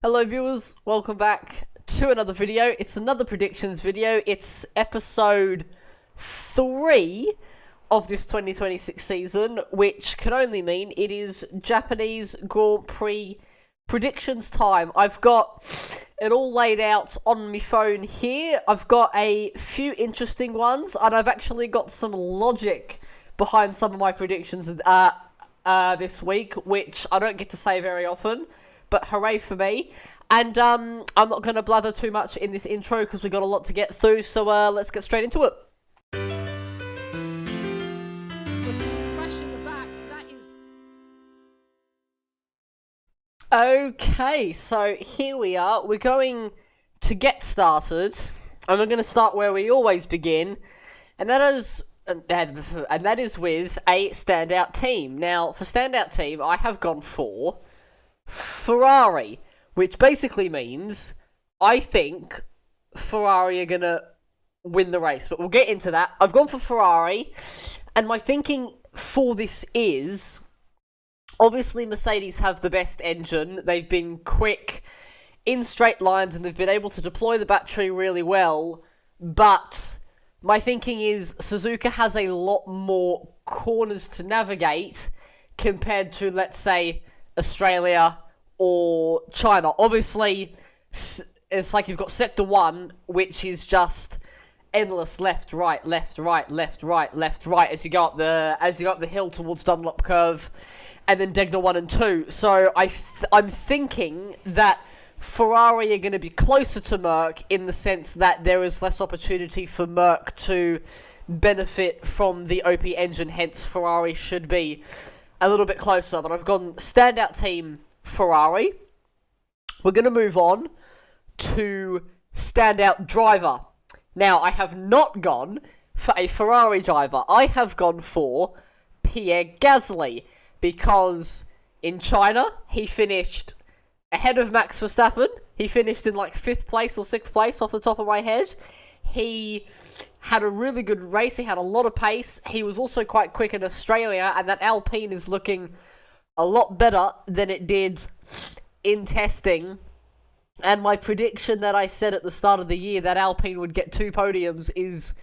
Hello viewers, welcome back to another video. It's another predictions video. It's episode 3 of this 2026 season, which can only mean it is Japanese Grand Prix predictions time. I've got it all laid out on my phone here. I've got a few interesting ones, and I've actually got some logic behind some of my predictions this week, which I don't get to say very often. But hooray for me. And I'm not going to blather too much in this intro because we've got a lot to get through, so let's get straight into it. Okay, so here we are. We're going to get started, and we're going to start where we always begin, and that is with a standout team. Now, for standout team, I have gone for Ferrari, which basically means I think Ferrari are going to win the race, but we'll get into that. I've gone for Ferrari, and my thinking for this is, obviously Mercedes have the best engine. They've been quick in straight lines, and they've been able to deploy the battery really well, but my thinking is Suzuka has a lot more corners to navigate compared to, let's say, Australia or China. Obviously, it's like you've got Sector 1, which is just endless left, right, left, right, left, right, left, right as you go up the hill towards Dunlop Curve, and then Degner 1 and 2. So I'm thinking that Ferrari are going to be closer to Merc in the sense that there is less opportunity for Merc to benefit from the OP engine, hence Ferrari should be a little bit closer, but I've gone standout team Ferrari. We're going to move on to standout driver. Now, I have not gone for a Ferrari driver. I have gone for Pierre Gasly, because in China, he finished ahead of Max Verstappen. He finished in like 5th place or 6th place off the top of my head. He had a really good race. He had a lot of pace. He was also quite quick in Australia, and that Alpine is looking a lot better than it did in testing. And my prediction that I said at the start of the year that Alpine would get 2 podiums is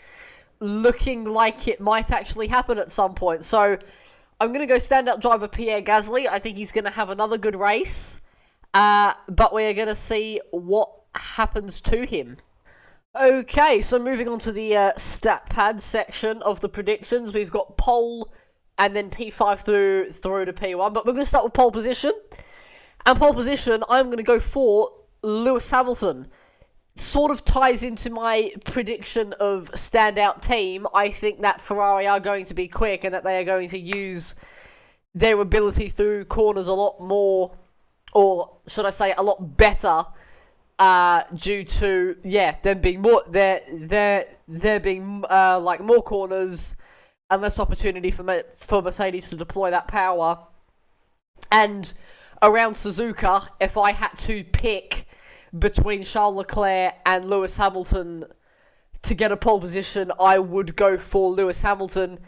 looking like it might actually happen at some point. So I'm going to go standout driver Pierre Gasly. I think he's going to have another good race, but we're going to see what happens to him. Okay, so moving on to the stat pad section of the predictions. We've got pole and then P5 through to P1, but we're going to start with pole position. And pole position, I'm going to go for Lewis Hamilton. Sort of ties into my prediction of standout team. I think that Ferrari are going to be quick and that they are going to use their ability through corners a lot more, or should I say a lot better, due to them being more there being like more corners and less opportunity for Mercedes to deploy that power. And around Suzuka, if I had to pick between Charles Leclerc and Lewis Hamilton to get a pole position, I would go for Lewis Hamilton.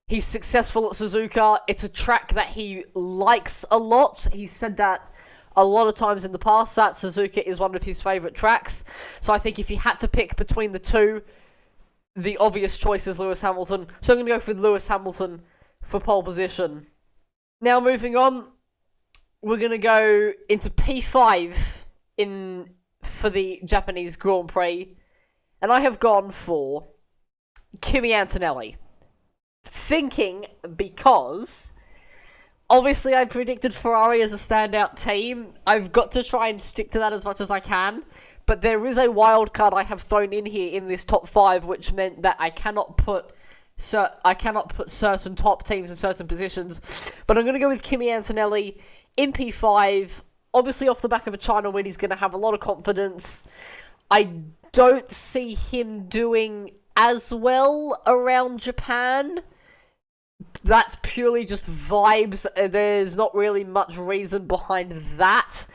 He's successful at Suzuka. It's a track that he likes a lot. He's said that a lot of times in the past, that Suzuka is one of his favourite tracks. So I think if he had to pick between the two, the obvious choice is Lewis Hamilton. So I'm going to go for Lewis Hamilton for pole position. Now moving on, we're going to go into P5 for the Japanese Grand Prix. And I have gone for Kimi Antonelli. Thinking because obviously I predicted Ferrari as a standout team. I've got to try and stick to that as much as I can. But there is a wild card I have thrown in here in this top 5, which meant that I cannot put certain top teams in certain positions. But I'm going to go with Kimi Antonelli in P5. Obviously off the back of a China win, he's going to have a lot of confidence. I don't see him doing as well around Japan. That's purely just vibes. There's not really much reason behind that.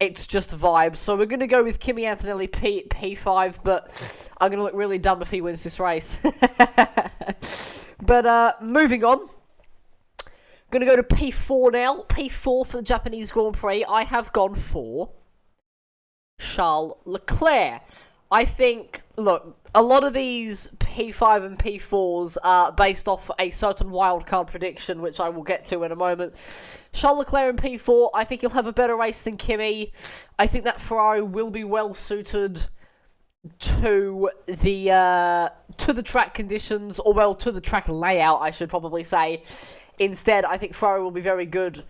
It's just vibes. So we're going to go with Kimi Antonelli P5, but I'm going to look really dumb if he wins this race. But moving on. Going to go to P4 now. P4 for the Japanese Grand Prix. I have gone for Charles Leclerc. I think, look, a lot of these P5 and P4s are based off a certain wildcard prediction, which I will get to in a moment. Charles Leclerc in P4, I think he'll have a better race than Kimi. I think that Ferrari will be well suited to the track conditions, or well, to the track layout, I should probably say. Instead, I think Ferrari will be very good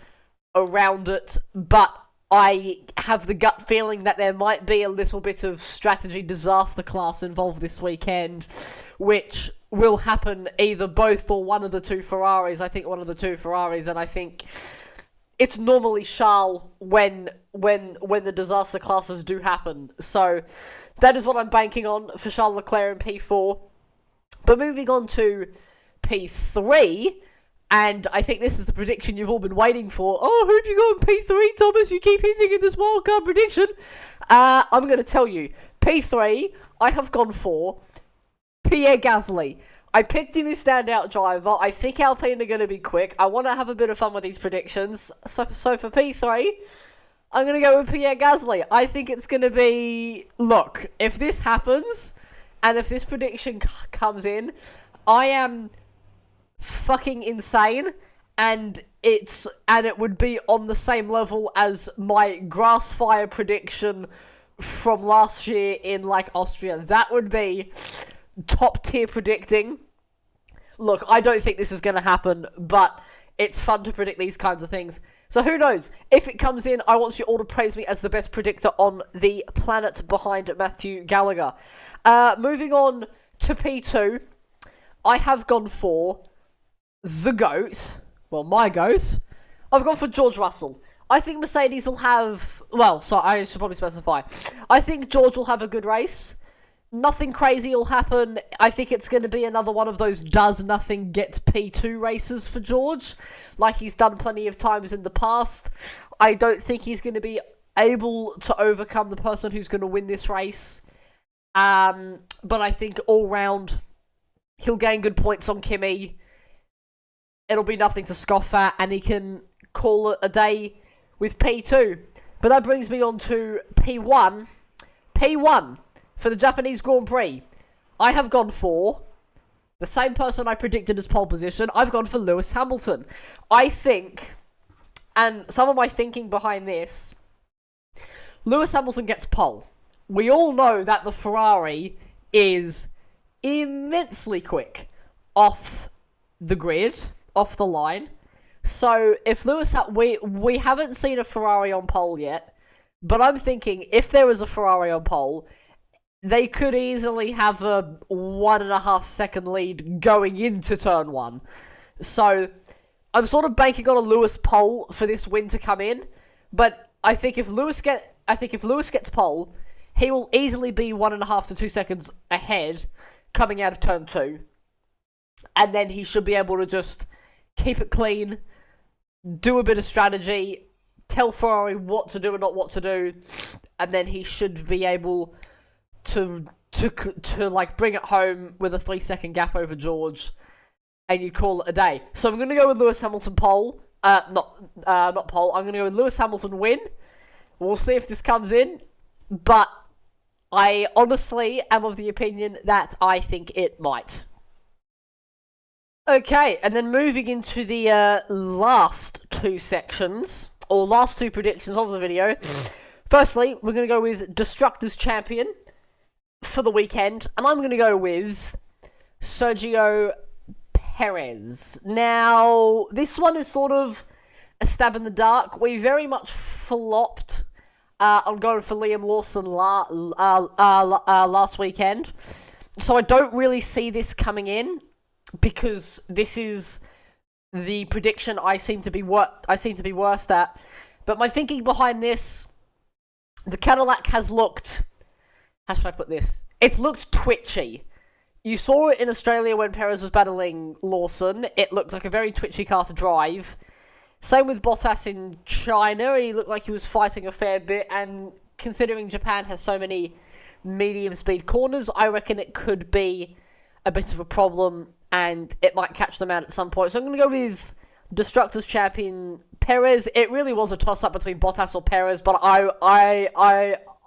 around it, but I have the gut feeling that there might be a little bit of strategy disaster class involved this weekend, which will happen either both or one of the two Ferraris. I think one of the two Ferraris, and I think it's normally Charles when the disaster classes do happen. So that is what I'm banking on for Charles Leclerc in P4. But moving on to P3, and I think this is the prediction you've all been waiting for. Oh, who'd you go in P3, Thomas? You keep hitting in this wildcard prediction. I'm going to tell you. P3, I have gone for Pierre Gasly. I picked him as standout driver. I think Alpine are going to be quick. I want to have a bit of fun with these predictions. So for P3, I'm going to go with Pierre Gasly. I think it's going to be... Look, if this happens, and if this prediction comes in, I am fucking insane, and it would be on the same level as my grass fire prediction from last year in, like, Austria. That would be top tier predicting. Look, I don't think this is going to happen, but it's fun to predict these kinds of things. So who knows? If it comes in, I want you all to praise me as the best predictor on the planet behind Matthew Gallagher. Moving on to P2, I have gone for the GOAT. Well, my GOAT. I've gone for George Russell. I think Mercedes will have... Well, sorry, I should probably specify. I think George will have a good race. Nothing crazy will happen. I think it's going to be another one of those does nothing get P2 races for George, like he's done plenty of times in the past. I don't think he's going to be able to overcome the person who's going to win this race. But I think all round, he'll gain good points on Kimi. It'll be nothing to scoff at, and he can call it a day with P2. But that brings me on to P1. P1. For the Japanese Grand Prix, I have gone for the same person I predicted as pole position. I've gone for Lewis Hamilton. I think, and some of my thinking behind this, Lewis Hamilton gets pole. We all know that the Ferrari is immensely quick off the grid, off the line. So if we haven't seen a Ferrari on pole yet, but I'm thinking if there was a Ferrari on pole, they could easily have a 1.5 second lead going into turn 1. So I'm sort of banking on a Lewis pole for this win to come in. But I think if Lewis gets pole, he will easily be 1.5 to 2 seconds ahead coming out of turn 2. And then he should be able to just keep it clean, do a bit of strategy, tell Ferrari what to do and not what to do, and then he should be able to like bring it home with a 3-second gap over George, and you call it a day. So I'm going to go with Lewis Hamilton pole. Not pole. I'm going to go with Lewis Hamilton win. We'll see if this comes in, but I honestly am of the opinion that I think it might. Okay, and then moving into the last two sections, or last two predictions of the video. Firstly, we're going to go with Destructor's Champion for the weekend, and I'm going to go with Sergio Perez. Now, this one is sort of a stab in the dark. We very much flopped on going for Liam Lawson last weekend, so I don't really see this coming in, because this is the prediction I seem to be worst at. But my thinking behind this, the Cadillac has looked... How should I put this? It's looked twitchy. You saw it in Australia when Perez was battling Lawson. It looked like a very twitchy car to drive. Same with Bottas in China. He looked like he was fighting a fair bit. And considering Japan has so many medium speed corners, I reckon it could be a bit of a problem, and it might catch them out at some point. So I'm going to go with Destructor's Champion Perez. It really was a toss-up between Bottas or Perez, but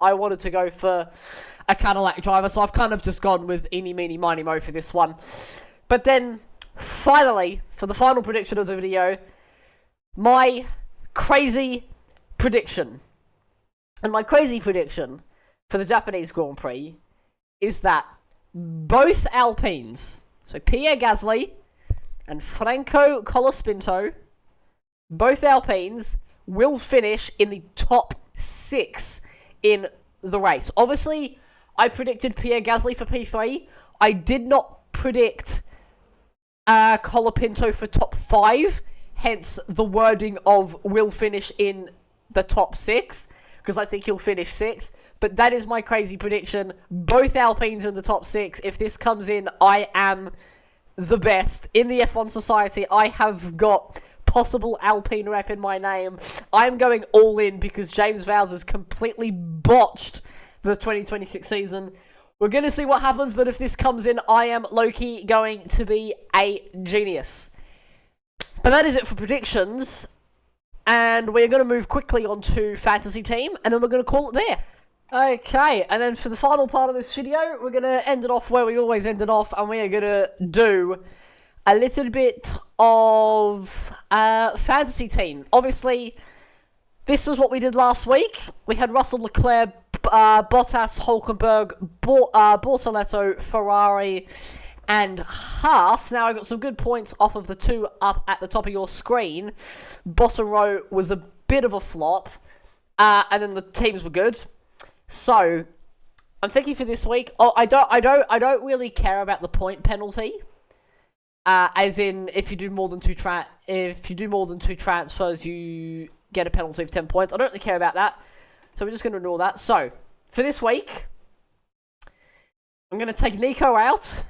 I wanted to go for a Cadillac driver, so I've kind of just gone with eeny, meeny, miny, mo for this one. But then, finally, for the final prediction of the video, my crazy prediction. And my crazy prediction for the Japanese Grand Prix is that both Alpines, so Pierre Gasly and Franco Colapinto, both Alpines will finish in the top 6 in the race. Obviously, I predicted Pierre Gasly for P3. I did not predict Colapinto for top 5, hence the wording of will finish in the top 6, because I think he'll finish 6th. But that is my crazy prediction. Both Alpines in the top 6. If this comes in, I am the best in the F1 society. I have got possible Alpine rep in my name. I'm going all in because James Vowles has completely botched the 2026 season. We're going to see what happens, but if this comes in, I am low-key going to be a genius. But that is it for predictions, and we're going to move quickly on to Fantasy Team, and then we're going to call it there. Okay, and then for the final part of this video, we're going to end it off where we always ended off, and we are going to do a little bit of Fantasy Team. Obviously, this was what we did last week. We had Russell, Leclerc, Bottas, Hulkenberg, Bortoletto, Ferrari, and Haas. Now, I got some good points off of the 2 up at the top of your screen. Bottom row was a bit of a flop, and then the teams were good. So, I'm thinking for this week. Oh, I don't really care about the point penalty. As in, if you do more than two transfers, you get a penalty of 10 points. I don't really care about that, so we're just going to ignore that. So, for this week, I'm going to take Nico out.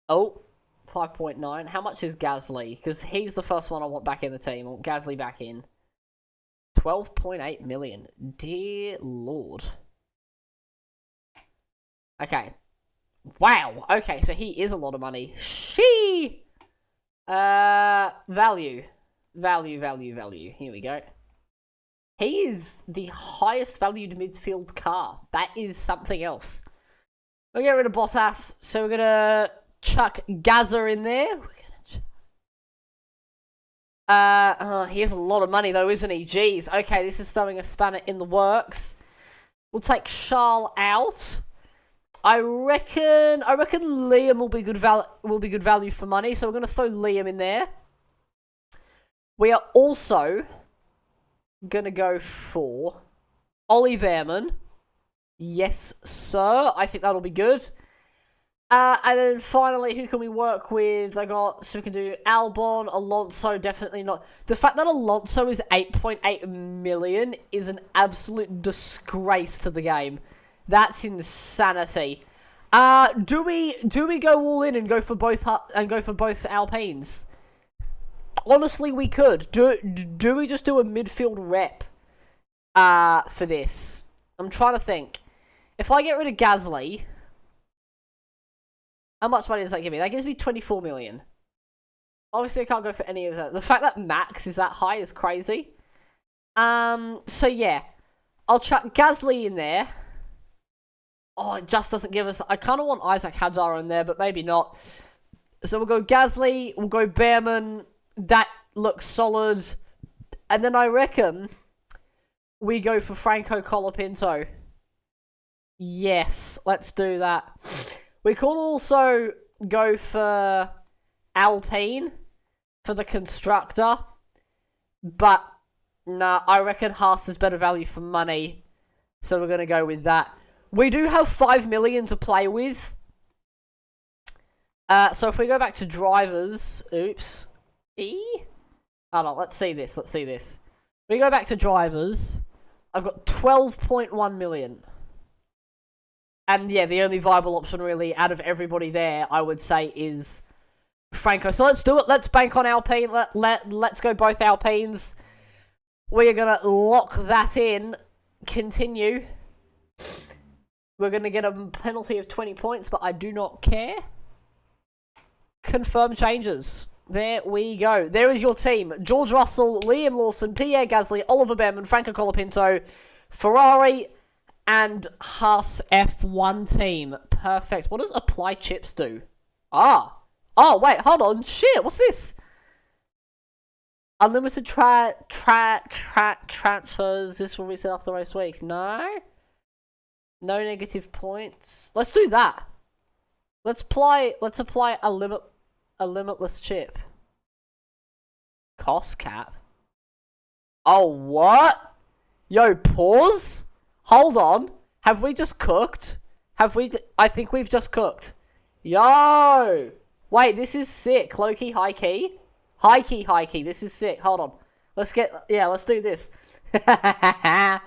Oh, 5.9. How much is Gasly? Because he's the first one I want back in the team. I want Gasly back in. 12.8 million. Dear Lord. Okay. Wow. Okay, so he is a lot of money. Value. Here we go. He is the highest valued midfield car. That is something else. We'll get rid of Bottas, so we're going to chuck Gaza in there. He has a lot of money though, isn't he? Jeez. Okay, this is throwing a spanner in the works. We'll take Charles out. I reckon Liam will be good value for money, so we're going to throw Liam in there. We are also going to go for Ollie Behrman. Yes, sir. I think that'll be good. And then finally, who can we work with? So we can do Albon, Alonso, definitely not. The fact that Alonso is 8.8 million is an absolute disgrace to the game. That's insanity. Do we go all in and go for both Alpines? Honestly, we could. Do we just do a midfield rep for this? I'm trying to think. If I get rid of Gasly, how much money does that give me? That gives me 24 million. Obviously, I can't go for any of that. The fact that Max is that high is crazy. So yeah, I'll chuck Gasly in there. Oh, it just doesn't give us... I kind of want Isaac Hadjar in there, but maybe not. So we'll go Gasly, we'll go Behrman. That looks solid. And then I reckon we go for Franco Colapinto. Yes, let's do that. We could also go for Alpine for the constructor. But, nah, I reckon Haas is better value for money. So we're going to go with that. We do have 5 million to play with. So if we go back to drivers... Oops. Hold on, let's see this. We go back to drivers. I've got 12.1 million. And yeah, the only viable option really out of everybody there, I would say, is Franco. So let's do it. Let's bank on Alpine. Let's go both Alpines. We are going to lock that in. Continue. We're going to get a penalty of 20 points, but I do not care. Confirm changes. There we go. There is your team. George Russell, Liam Lawson, Pierre Gasly, Oliver Behrman, Franco Colapinto, Ferrari and Haas F1 team. Perfect. What does apply chips do? Ah. Oh, wait, hold on. Shit, what's this? Unlimited transfers. This will reset after the race week. No? No negative points. Let's do that. Let's apply a limitless chip. Cost cap. Oh, what? Yo, pause. Hold on. Have we just cooked? I think we've just cooked. Yo! Wait, this is sick. Low-key, high-key. High-key. This is sick. Hold on. Let's do this. I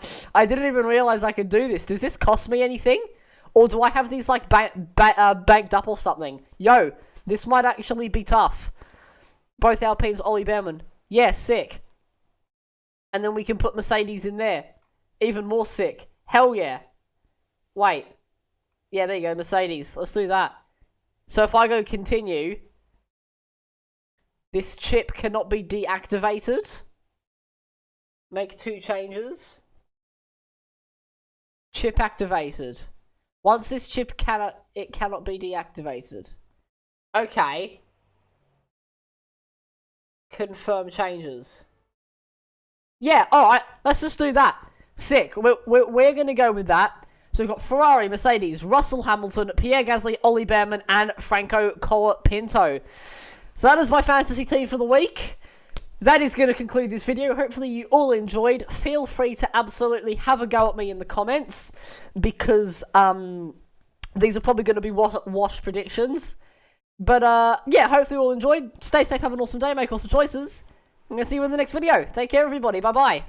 didn't even realize I could do this. Does this cost me anything? Or do I have these, like, banked up or something? Yo, this might actually be tough. Both Alpines, Ollie Behrman. Yeah, sick. And then we can put Mercedes in there. Even more sick. Hell yeah. Wait. Yeah, there you go, Mercedes. Let's do that. So if I go continue, this chip cannot be deactivated. Make 2 changes. Chip activated. Once this chip cannot be deactivated. Okay. Confirm changes. Yeah, alright, let's just do that. Sick. We're going to go with that. So we've got Ferrari, Mercedes, Russell Hamilton, Pierre Gasly, Ollie Behrman, and Franco Colapinto. So that is my fantasy team for the week. That is going to conclude this video. Hopefully you all enjoyed. Feel free to absolutely have a go at me in the comments, because these are probably going to be wash predictions. But yeah, hopefully you all enjoyed. Stay safe, have an awesome day, make awesome choices. I'm going to see you in the next video. Take care, everybody. Bye-bye.